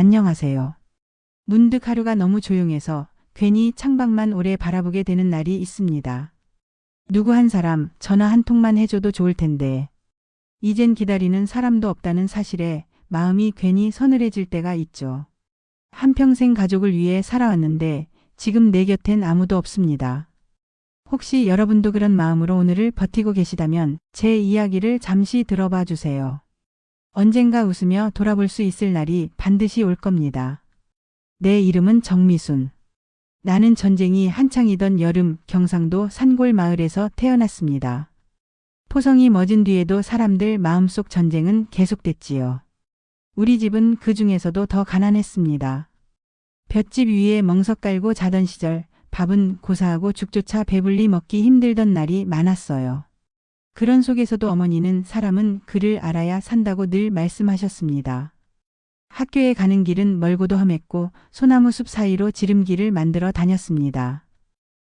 안녕하세요. 문득 하루가 너무 조용해서 괜히 창밖만 오래 바라보게 되는 날이 있습니다. 누구 한 사람 전화 한 통만 해줘도 좋을 텐데 이젠 기다리는 사람도 없다는 사실에 마음이 괜히 서늘해질 때가 있죠. 한평생 가족을 위해 살아왔는데 지금 내 곁엔 아무도 없습니다. 혹시 여러분도 그런 마음으로 오늘을 버티고 계시다면 제 이야기를 잠시 들어봐 주세요. 언젠가 웃으며 돌아볼 수 있을 날이 반드시 올 겁니다. 내 이름은 정미순. 나는 전쟁이 한창이던 여름 경상도 산골 마을에서 태어났습니다. 포성이 멎은 뒤에도 사람들 마음속 전쟁은 계속됐지요. 우리 집은 그 중에서도 더 가난했습니다. 볏짚 위에 멍석 깔고 자던 시절 밥은 고사하고 죽조차 배불리 먹기 힘들던 날이 많았어요. 그런 속에서도 어머니는 사람은 그를 알아야 산다고 늘 말씀하셨습니다. 학교에 가는 길은 멀고도 험했고 소나무 숲 사이로 지름길을 만들어 다녔습니다.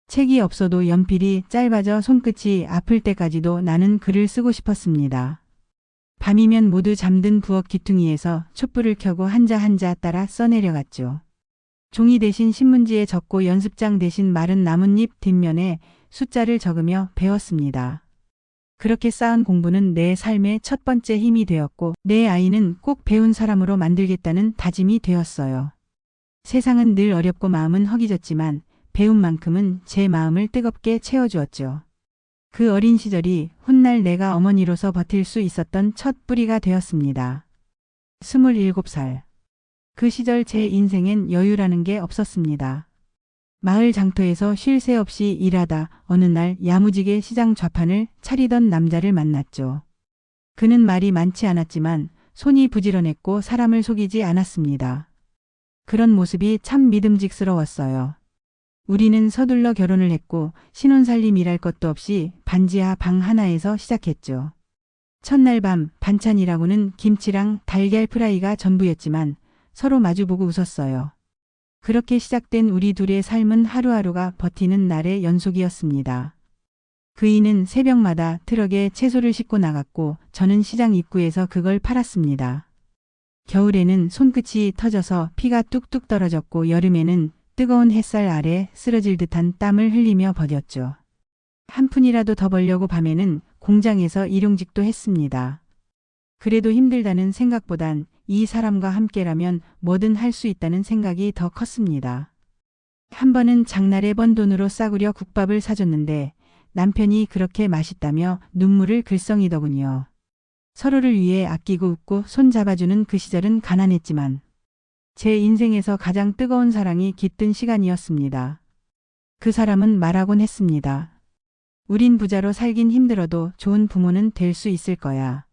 책이 없어도 연필이 짧아져 손끝이 아플 때까지도 나는 글을 쓰고 싶었습니다. 밤이면 모두 잠든 부엌 귀퉁이에서 촛불을 켜고 한자 한자 따라 써내려갔죠. 종이 대신 신문지에 적고 연습장 대신 마른 나뭇잎 뒷면에 숫자를 적으며 배웠습니다. 그렇게 쌓은 공부는 내 삶의 첫 번째 힘이 되었고 내 아이는 꼭 배운 사람으로 만들겠다는 다짐이 되었어요. 세상은 늘 어렵고 마음은 허기졌지만 배운 만큼은 제 마음을 뜨겁게 채워주었죠. 그 어린 시절이 훗날 내가 어머니로서 버틸 수 있었던 첫 뿌리가 되었습니다. 27살. 그 시절 제 인생엔 여유라는 게 없었습니다. 마을 장터에서 쉴 새 없이 일하다 어느 날 야무지게 시장 좌판을 차리던 남자를 만났죠. 그는 말이 많지 않았지만 손이 부지런했고 사람을 속이지 않았습니다. 그런 모습이 참 믿음직스러웠어요. 우리는 서둘러 결혼을 했고 신혼살림 일할 것도 없이 반지하 방 하나에서 시작했죠. 첫날 밤 반찬이라고는 김치랑 달걀 프라이가 전부였지만 서로 마주보고 웃었어요. 그렇게 시작된 우리 둘의 삶은 하루하루가 버티는 날의 연속이었습니다. 그이는 새벽마다 트럭에 채소를 싣고 나갔고 저는 시장 입구에서 그걸 팔았습니다. 겨울에는 손끝이 터져서 피가 뚝뚝 떨어졌고 여름에는 뜨거운 햇살 아래 쓰러질 듯한 땀을 흘리며 버텼죠. 한 푼이라도 더 벌려고 밤에는 공장에서 일용직도 했습니다. 그래도 힘들다는 생각보단 이 사람과 함께라면 뭐든 할 수 있다는 생각이 더 컸습니다. 한 번은 장날에 번 돈으로 싸구려 국밥을 사줬는데 남편이 그렇게 맛있다며 눈물을 글썽이더군요. 서로를 위해 아끼고 웃고 손 잡아주는 그 시절은 가난했지만 제 인생에서 가장 뜨거운 사랑이 깃든 시간이었습니다. 그 사람은 말하곤 했습니다. 우린 부자로 살긴 힘들어도 좋은 부모는 될 수 있을 거야.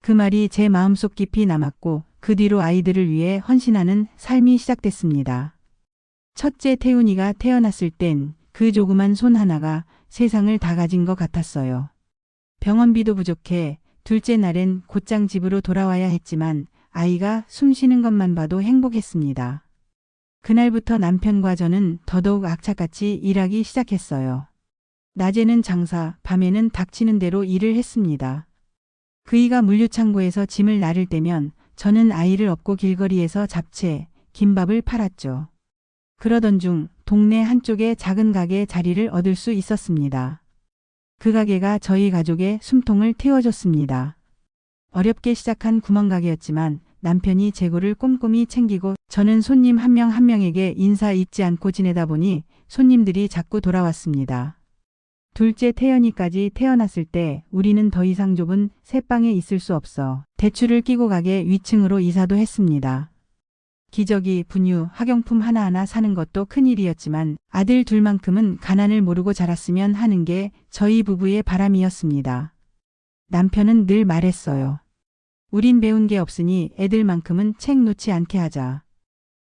그 말이 제 마음속 깊이 남았고 그 뒤로 아이들을 위해 헌신하는 삶이 시작됐습니다. 첫째 태훈이가 태어났을 땐 그 조그만 손 하나가 세상을 다 가진 것 같았어요. 병원비도 부족해 둘째 날엔 곧장 집으로 돌아와야 했지만 아이가 숨 쉬는 것만 봐도 행복했습니다. 그날부터 남편과 저는 더더욱 악착같이 일하기 시작했어요. 낮에는 장사, 밤에는 닥치는 대로 일을 했습니다. 그이가 물류창고에서 짐을 나를 때면 저는 아이를 업고 길거리에서 잡채, 김밥을 팔았죠. 그러던 중 동네 한쪽에 작은 가게 자리를 얻을 수 있었습니다. 그 가게가 저희 가족의 숨통을 틔워줬습니다. 어렵게 시작한 구멍가게였지만 남편이 재고를 꼼꼼히 챙기고 저는 손님 한 명 한 명에게 인사 잊지 않고 지내다 보니 손님들이 자꾸 돌아왔습니다. 둘째 태연이까지 태어났을 때 우리는 더 이상 좁은 새 방에 있을 수 없어 대추를 끼고 가게 위층으로 이사도 했습니다. 기저귀, 분유, 학용품 하나하나 사는 것도 큰일이었지만 아들 둘만큼은 가난을 모르고 자랐으면 하는 게 저희 부부의 바람이었습니다. 남편은 늘 말했어요. 우린 배운 게 없으니 애들만큼은 책 놓지 않게 하자.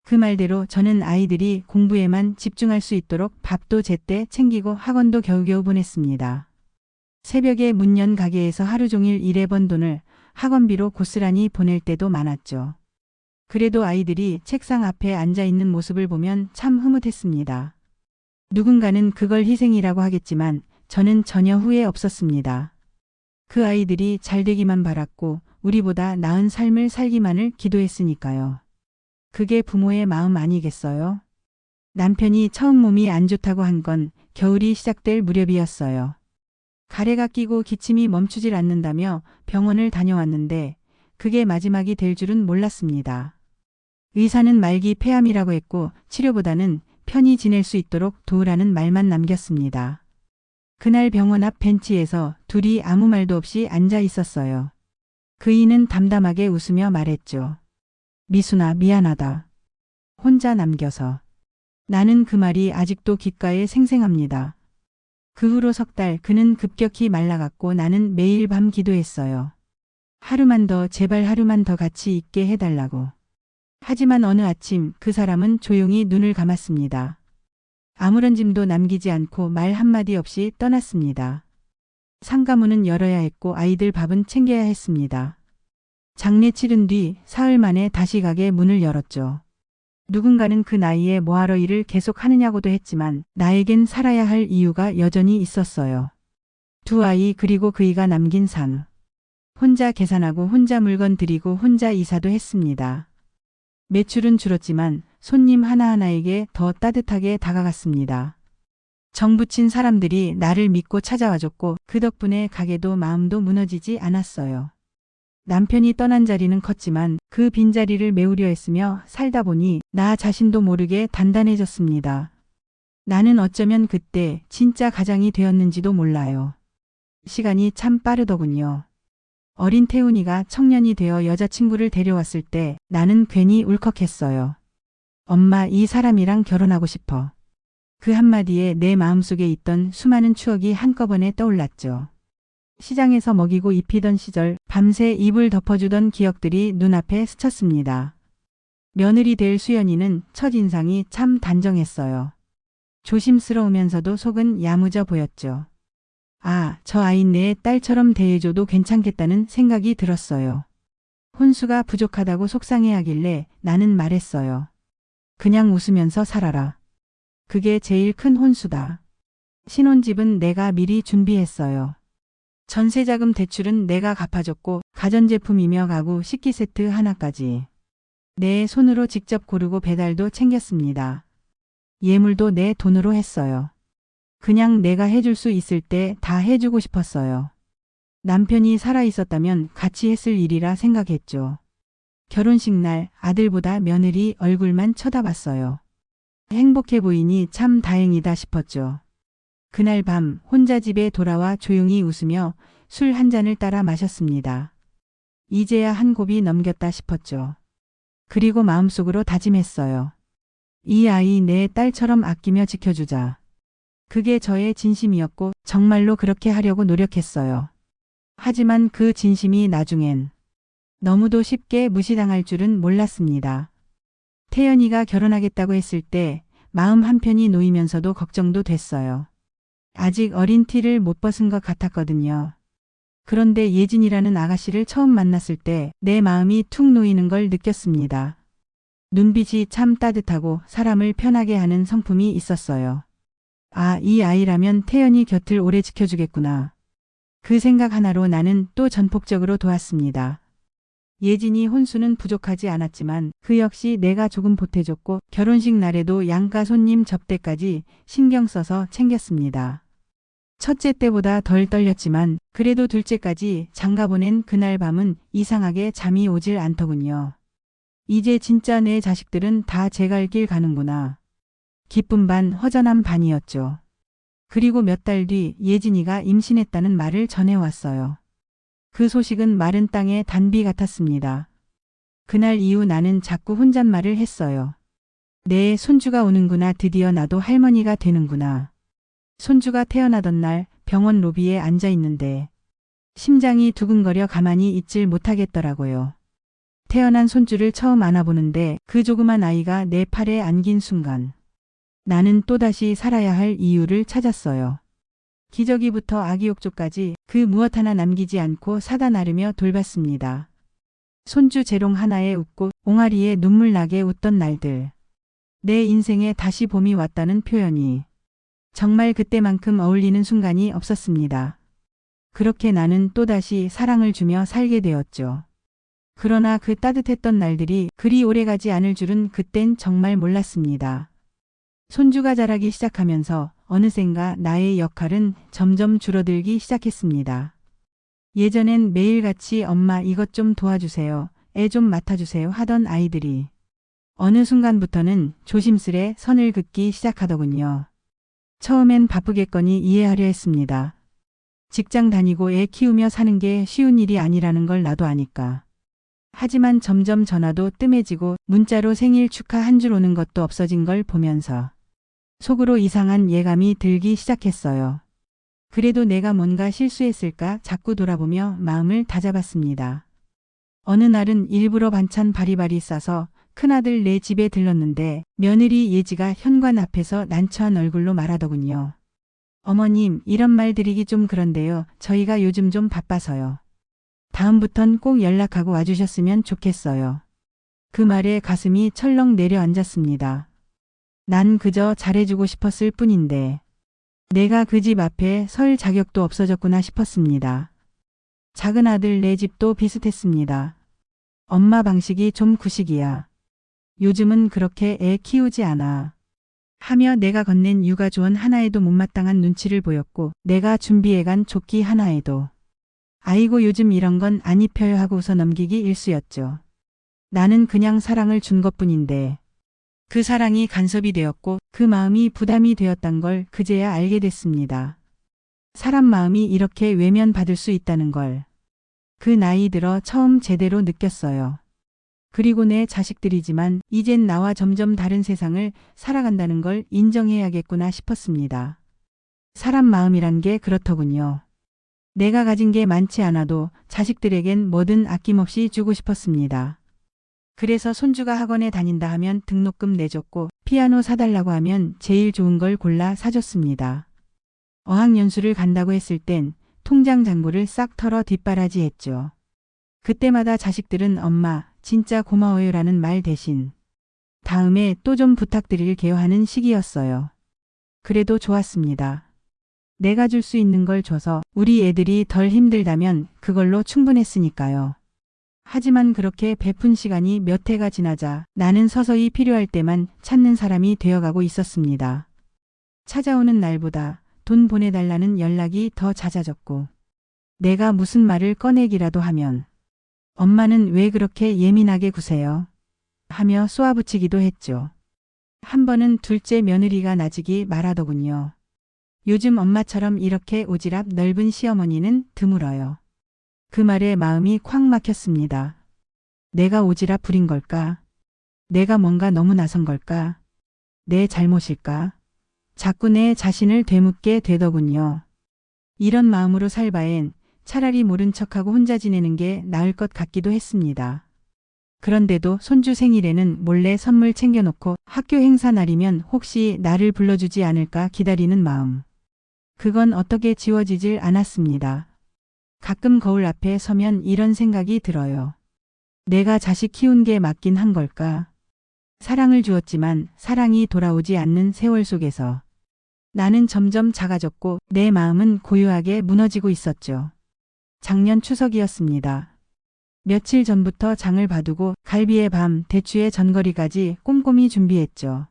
그 말대로 저는 아이들이 공부에만 집중할 수 있도록 밥도 제때 챙기고 학원도 겨우겨우 보냈습니다. 새벽에 문 연 가게에서 하루 종일 일해 번 돈을 학원비로 고스란히 보낼 때도 많았죠. 그래도 아이들이 책상 앞에 앉아 있는 모습을 보면 참 흐뭇했습니다. 누군가는 그걸 희생이라고 하겠지만 저는 전혀 후회 없었습니다. 그 아이들이 잘 되기만 바랐고 우리보다 나은 삶을 살기만을 기도했으니까요. 그게 부모의 마음 아니겠어요? 남편이 처음 몸이 안 좋다고 한 건 겨울이 시작될 무렵이었어요. 가래가 끼고 기침이 멈추질 않는다며 병원을 다녀왔는데 그게 마지막이 될 줄은 몰랐습니다. 의사는 말기 폐암이라고 했고 치료보다는 편히 지낼 수 있도록 도우라는 말만 남겼습니다. 그날 병원 앞 벤치에서 둘이 아무 말도 없이 앉아 있었어요. 그이는 담담하게 웃으며 말했죠. 미순아, 미안하다. 혼자 남겨서. 나는 그 말이 아직도 귓가에 생생합니다. 그 후로 석 달 그는 급격히 말라갔고 나는 매일 밤 기도했어요. 하루만 더, 제발 하루만 더 같이 있게 해달라고. 하지만 어느 아침 그 사람은 조용히 눈을 감았습니다. 아무런 짐도 남기지 않고 말 한마디 없이 떠났습니다. 상가문은 열어야 했고 아이들 밥은 챙겨야 했습니다. 장례 치른 뒤 사흘 만에 다시 가게 문을 열었죠. 누군가는 그 나이에 뭐하러 일을 계속 하느냐고도 했지만 나에겐 살아야 할 이유가 여전히 있었어요. 두 아이 그리고 그이가 남긴 산. 혼자 계산하고 혼자 물건 드리고 혼자 이사도 했습니다. 매출은 줄었지만 손님 하나하나에게 더 따뜻하게 다가갔습니다. 정 붙인 사람들이 나를 믿고 찾아와줬고 그 덕분에 가게도 마음도 무너지지 않았어요. 남편이 떠난 자리는 컸지만 그 빈자리를 메우려 했으며 살다 보니 나 자신도 모르게 단단해졌습니다. 나는 어쩌면 그때 진짜 가장이 되었는지도 몰라요. 시간이 참 빠르더군요. 어린 태훈이가 청년이 되어 여자친구를 데려왔을 때 나는 괜히 울컥했어요. 엄마, 이 사람이랑 결혼하고 싶어. 그 한마디에 내 마음속에 있던 수많은 추억이 한꺼번에 떠올랐죠. 시장에서 먹이고 입히던 시절 밤새 입을 덮어주던 기억들이 눈앞에 스쳤습니다. 며느리 될 수연이는 첫인상이 참 단정했어요. 조심스러우면서도 속은 야무져 보였죠. 아, 저 아인 내 딸처럼 대해줘도 괜찮겠다는 생각이 들었어요. 혼수가 부족하다고 속상해하길래 나는 말했어요. 그냥 웃으면서 살아라. 그게 제일 큰 혼수다. 신혼집은 내가 미리 준비했어요. 전세자금 대출은 내가 갚아줬고 가전제품이며 가구 식기 세트 하나까지 내 손으로 직접 고르고 배달도 챙겼습니다. 예물도 내 돈으로 했어요. 그냥 내가 해줄 수 있을 때 다 해주고 싶었어요. 남편이 살아있었다면 같이 했을 일이라 생각했죠. 결혼식 날 아들보다 며느리 얼굴만 쳐다봤어요. 행복해 보이니 참 다행이다 싶었죠. 그날 밤 혼자 집에 돌아와 조용히 웃으며 술 한 잔을 따라 마셨습니다. 이제야 한 곱이 넘겼다 싶었죠. 그리고 마음속으로 다짐했어요. 이 아이 내 딸처럼 아끼며 지켜주자. 그게 저의 진심이었고 정말로 그렇게 하려고 노력했어요. 하지만 그 진심이 나중엔 너무도 쉽게 무시당할 줄은 몰랐습니다. 태연이가 결혼하겠다고 했을 때 마음 한편이 놓이면서도 걱정도 됐어요. 아직 어린 티를 못 벗은 것 같았거든요. 그런데 예진이라는 아가씨를 처음 만났을 때 내 마음이 툭 놓이는 걸 느꼈습니다. 눈빛이 참 따뜻하고 사람을 편하게 하는 성품이 있었어요. 아, 이 아이라면 태연이 곁을 오래 지켜주겠구나. 그 생각 하나로 나는 또 전폭적으로 도왔습니다. 예진이 혼수는 부족하지 않았지만 그 역시 내가 조금 보태줬고 결혼식 날에도 양가 손님 접대까지 신경 써서 챙겼습니다. 첫째 때보다 덜 떨렸지만 그래도 둘째까지 장가 보낸 그날 밤은 이상하게 잠이 오질 않더군요. 이제 진짜 내 자식들은 다 제 갈 길 가는구나. 기쁨 반 허전함 반이었죠. 그리고 몇 달 뒤 예진이가 임신했다는 말을 전해왔어요. 그 소식은 마른 땅의 단비 같았습니다. 그날 이후 나는 자꾸 혼잣말을 했어요. 내 손주가 오는구나. 드디어 나도 할머니가 되는구나. 손주가 태어나던 날 병원 로비에 앉아 있는데 심장이 두근거려 가만히 있질 못하겠더라고요. 태어난 손주를 처음 안아보는데 그 조그만 아이가 내 팔에 안긴 순간 나는 또다시 살아야 할 이유를 찾았어요. 기저귀부터 아기 욕조까지 그 무엇 하나 남기지 않고 사다 나르며 돌봤습니다. 손주 재롱 하나에 웃고 옹알이에 눈물 나게 웃던 날들. 내 인생에 다시 봄이 왔다는 표현이 정말 그때만큼 어울리는 순간이 없었습니다. 그렇게 나는 또다시 사랑을 주며 살게 되었죠. 그러나 그 따뜻했던 날들이 그리 오래가지 않을 줄은 그땐 정말 몰랐습니다. 손주가 자라기 시작하면서 어느샌가 나의 역할은 점점 줄어들기 시작했습니다. 예전엔 매일같이 엄마 이것 좀 도와주세요. 애 좀 맡아주세요 하던 아이들이 어느 순간부터는 조심스레 선을 긋기 시작하더군요. 처음엔 바쁘겠거니 이해하려 했습니다. 직장 다니고 애 키우며 사는 게 쉬운 일이 아니라는 걸 나도 아니까. 하지만 점점 전화도 뜸해지고 문자로 생일 축하 한 줄 오는 것도 없어진 걸 보면서 속으로 이상한 예감이 들기 시작했어요. 그래도 내가 뭔가 실수했을까 자꾸 돌아보며 마음을 다잡았습니다. 어느 날은 일부러 반찬 바리바리 싸서 큰아들 내 집에 들렀는데 며느리 예지가 현관 앞에서 난처한 얼굴로 말하더군요. 어머님, 이런 말 드리기 좀 그런데요. 저희가 요즘 좀 바빠서요. 다음부턴 꼭 연락하고 와주셨으면 좋겠어요. 그 말에 가슴이 철렁 내려앉았습니다. 난 그저 잘해주고 싶었을 뿐인데 내가 그 집 앞에 설 자격도 없어졌구나 싶었습니다. 작은 아들 내 집도 비슷했습니다. 엄마 방식이 좀 구식이야. 요즘은 그렇게 애 키우지 않아. 하며 내가 건넨 육아 조언 하나에도 못마땅한 눈치를 보였고 내가 준비해간 조끼 하나에도 아이고 요즘 이런 건 안 입혀요 하고 웃어 넘기기 일쑤였죠. 나는 그냥 사랑을 준 것뿐인데 그 사랑이 간섭이 되었고 그 마음이 부담이 되었단 걸 그제야 알게 됐습니다. 사람 마음이 이렇게 외면받을 수 있다는 걸 그 나이 들어 처음 제대로 느꼈어요. 그리고 내 자식들이지만 이젠 나와 점점 다른 세상을 살아간다는 걸 인정해야겠구나 싶었습니다. 사람 마음이란 게 그렇더군요. 내가 가진 게 많지 않아도 자식들에겐 뭐든 아낌없이 주고 싶었습니다. 그래서 손주가 학원에 다닌다 하면 등록금 내줬고 피아노 사달라고 하면 제일 좋은 걸 골라 사줬습니다. 어학연수를 간다고 했을 땐 통장 잔고를 싹 털어 뒷바라지 했죠. 그때마다 자식들은 엄마 진짜 고마워요 라는 말 대신 다음에 또 좀 부탁드릴게요 하는 시기였어요. 그래도 좋았습니다. 내가 줄 수 있는 걸 줘서 우리 애들이 덜 힘들다면 그걸로 충분했으니까요. 하지만 그렇게 베푼 시간이 몇 해가 지나자 나는 서서히 필요할 때만 찾는 사람이 되어가고 있었습니다. 찾아오는 날보다 돈 보내달라는 연락이 더 잦아졌고 내가 무슨 말을 꺼내기라도 하면 엄마는 왜 그렇게 예민하게 구세요? 하며 쏘아붙이기도 했죠. 한 번은 둘째 며느리가 나지기 말하더군요. 요즘 엄마처럼 이렇게 오지랖 넓은 시어머니는 드물어요. 그 말에 마음이 콱 막혔습니다. 내가 오지랖 부린 걸까? 내가 뭔가 너무 나선 걸까? 내 잘못일까? 자꾸 내 자신을 되묻게 되더군요. 이런 마음으로 살 바엔 차라리 모른 척하고 혼자 지내는 게 나을 것 같기도 했습니다. 그런데도 손주 생일에는 몰래 선물 챙겨놓고 학교 행사 날이면 혹시 나를 불러주지 않을까 기다리는 마음. 그건 어떻게 지워지질 않았습니다. 가끔 거울 앞에 서면 이런 생각이 들어요. 내가 자식 키운 게 맞긴 한 걸까? 사랑을 주었지만 사랑이 돌아오지 않는 세월 속에서 나는 점점 작아졌고 내 마음은 고요하게 무너지고 있었죠. 작년 추석이었습니다. 며칠 전부터 장을 봐두고 갈비의 밤, 대추의 전거리까지 꼼꼼히 준비했죠.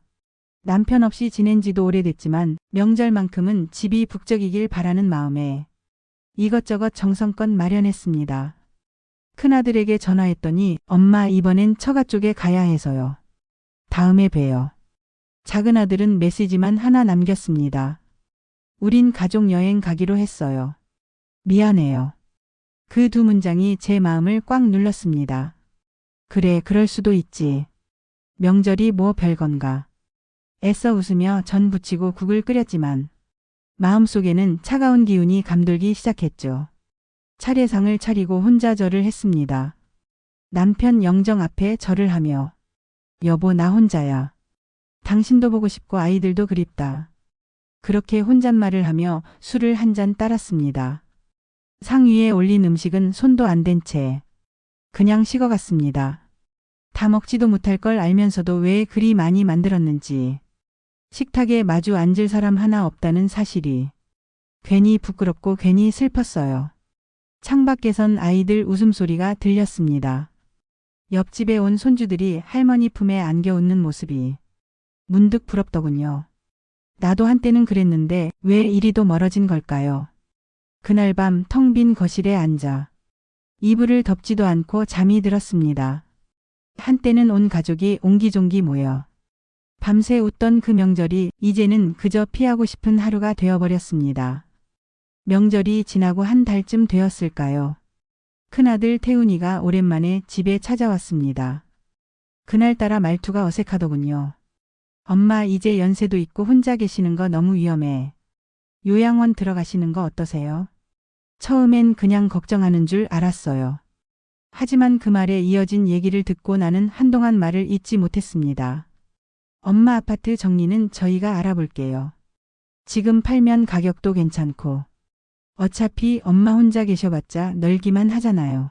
남편 없이 지낸 지도 오래됐지만 명절만큼은 집이 북적이길 바라는 마음에 이것저것 정성껏 마련했습니다. 큰아들에게 전화했더니 엄마 이번엔 처가 쪽에 가야 해서요. 다음에 봬요. 작은아들은 메시지만 하나 남겼습니다. 우린 가족 여행 가기로 했어요. 미안해요. 그 두 문장이 제 마음을 꽉 눌렀습니다. 그래, 그럴 수도 있지. 명절이 뭐 별건가. 애써 웃으며 전 부치고 국을 끓였지만 마음속에는 차가운 기운이 감돌기 시작했죠. 차례상을 차리고 혼자 절을 했습니다. 남편 영정 앞에 절을 하며 여보 나 혼자야. 당신도 보고 싶고 아이들도 그립다. 그렇게 혼잣말을 하며 술을 한 잔 따랐습니다. 상 위에 올린 음식은 손도 안 댄 채 그냥 식어갔습니다. 다 먹지도 못할 걸 알면서도 왜 그리 많이 만들었는지 식탁에 마주 앉을 사람 하나 없다는 사실이 괜히 부끄럽고 괜히 슬펐어요. 창밖에선 아이들 웃음소리가 들렸습니다. 옆집에 온 손주들이 할머니 품에 안겨 웃는 모습이 문득 부럽더군요. 나도 한때는 그랬는데 왜 이리도 멀어진 걸까요? 그날 밤 텅 빈 거실에 앉아 이불을 덮지도 않고 잠이 들었습니다. 한때는 온 가족이 옹기종기 모여 밤새 웃던 그 명절이 이제는 그저 피하고 싶은 하루가 되어버렸습니다. 명절이 지나고 한 달쯤 되었을까요? 큰아들 태훈이가 오랜만에 집에 찾아왔습니다. 그날따라 말투가 어색하더군요. 엄마 이제 연세도 있고 혼자 계시는 거 너무 위험해. 요양원 들어가시는 거 어떠세요? 처음엔 그냥 걱정하는 줄 알았어요. 하지만 그 말에 이어진 얘기를 듣고 나는 한동안 말을 잇지 못했습니다. 엄마 아파트 정리는 저희가 알아볼게요. 지금 팔면 가격도 괜찮고 어차피 엄마 혼자 계셔봤자 널기만 하잖아요.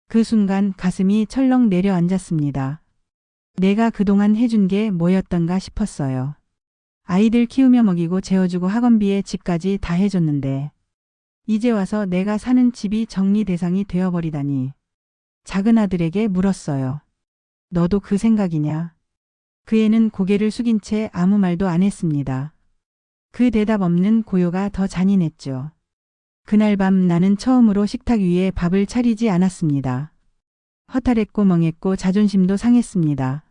그 순간 가슴이 철렁 내려앉았습니다. 내가 그동안 해준 게 뭐였던가 싶었어요. 아이들 키우며 먹이고 재워주고 학원비에 집까지 다 해줬는데 이제 와서 내가 사는 집이 정리 대상이 되어버리다니. 작은 아들에게 물었어요. 너도 그 생각이냐? 그 애는 고개를 숙인 채 아무 말도 안 했습니다. 그 대답 없는 고요가 더 잔인했죠. 그날 밤 나는 처음으로 식탁 위에 밥을 차리지 않았습니다. 허탈했고 멍했고 자존심도 상했습니다.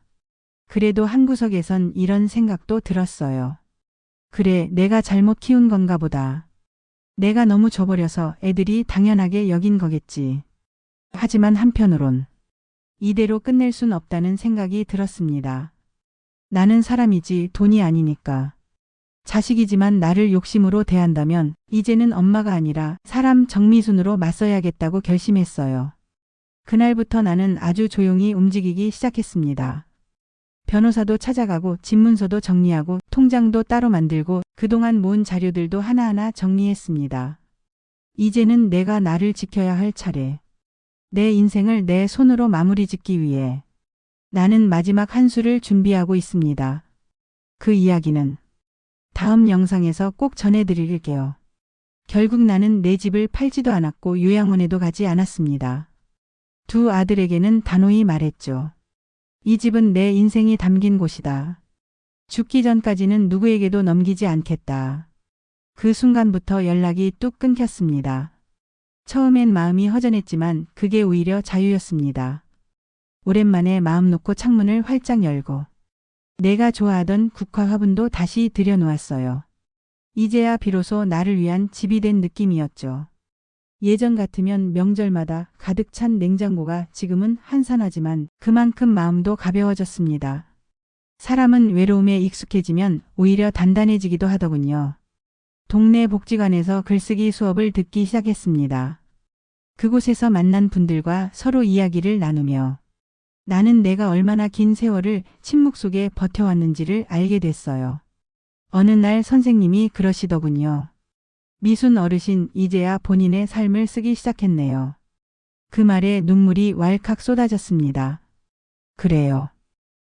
그래도 한구석에선 이런 생각도 들었어요. 그래, 내가 잘못 키운 건가 보다. 내가 너무 줘버려서 애들이 당연하게 여긴 거겠지. 하지만 한편으론 이대로 끝낼 순 없다는 생각이 들었습니다. 나는 사람이지 돈이 아니니까. 자식이지만 나를 욕심으로 대한다면 이제는 엄마가 아니라 사람 정미순으로 맞서야겠다고 결심했어요. 그날부터 나는 아주 조용히 움직이기 시작했습니다. 변호사도 찾아가고 집문서도 정리하고 통장도 따로 만들고 그동안 모은 자료들도 하나하나 정리했습니다. 이제는 내가 나를 지켜야 할 차례. 내 인생을 내 손으로 마무리 짓기 위해 나는 마지막 한 수를 준비하고 있습니다. 그 이야기는 다음 영상에서 꼭 전해드릴게요. 결국 나는 내 집을 팔지도 않았고 요양원에도 가지 않았습니다. 두 아들에게는 단호히 말했죠. 이 집은 내 인생이 담긴 곳이다. 죽기 전까지는 누구에게도 넘기지 않겠다. 그 순간부터 연락이 뚝 끊겼습니다. 처음엔 마음이 허전했지만 그게 오히려 자유였습니다. 오랜만에 마음 놓고 창문을 활짝 열고 내가 좋아하던 국화 화분도 다시 들여놓았어요. 이제야 비로소 나를 위한 집이 된 느낌이었죠. 예전 같으면 명절마다 가득 찬 냉장고가 지금은 한산하지만 그만큼 마음도 가벼워졌습니다. 사람은 외로움에 익숙해지면 오히려 단단해지기도 하더군요. 동네 복지관에서 글쓰기 수업을 듣기 시작했습니다. 그곳에서 만난 분들과 서로 이야기를 나누며 나는 내가 얼마나 긴 세월을 침묵 속에 버텨왔는지를 알게 됐어요. 어느 날 선생님이 그러시더군요. 미순 어르신 이제야 본인의 삶을 쓰기 시작했네요. 그 말에 눈물이 왈칵 쏟아졌습니다. 그래요.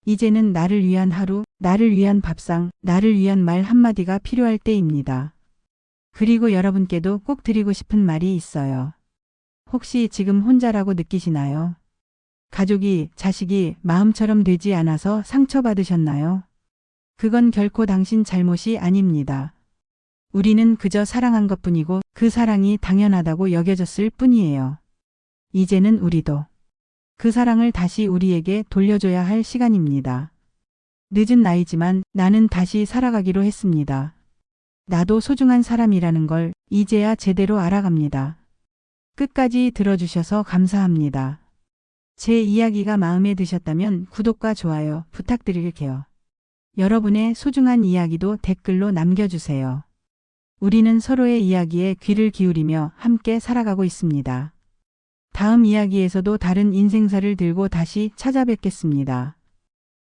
이제는 나를 위한 하루, 나를 위한 밥상, 나를 위한 말 한마디가 필요할 때입니다. 그리고 여러분께도 꼭 드리고 싶은 말이 있어요. 혹시 지금 혼자라고 느끼시나요? 가족이, 자식이 마음처럼 되지 않아서 상처받으셨나요? 그건 결코 당신 잘못이 아닙니다. 우리는 그저 사랑한 것뿐이고 그 사랑이 당연하다고 여겨졌을 뿐이에요. 이제는 우리도 그 사랑을 다시 우리에게 돌려줘야 할 시간입니다. 늦은 나이지만 나는 다시 살아가기로 했습니다. 나도 소중한 사람이라는 걸 이제야 제대로 알아갑니다. 끝까지 들어주셔서 감사합니다. 제 이야기가 마음에 드셨다면 구독과 좋아요 부탁드릴게요. 여러분의 소중한 이야기도 댓글로 남겨주세요. 우리는 서로의 이야기에 귀를 기울이며 함께 살아가고 있습니다. 다음 이야기에서도 다른 인생사를 들고 다시 찾아뵙겠습니다.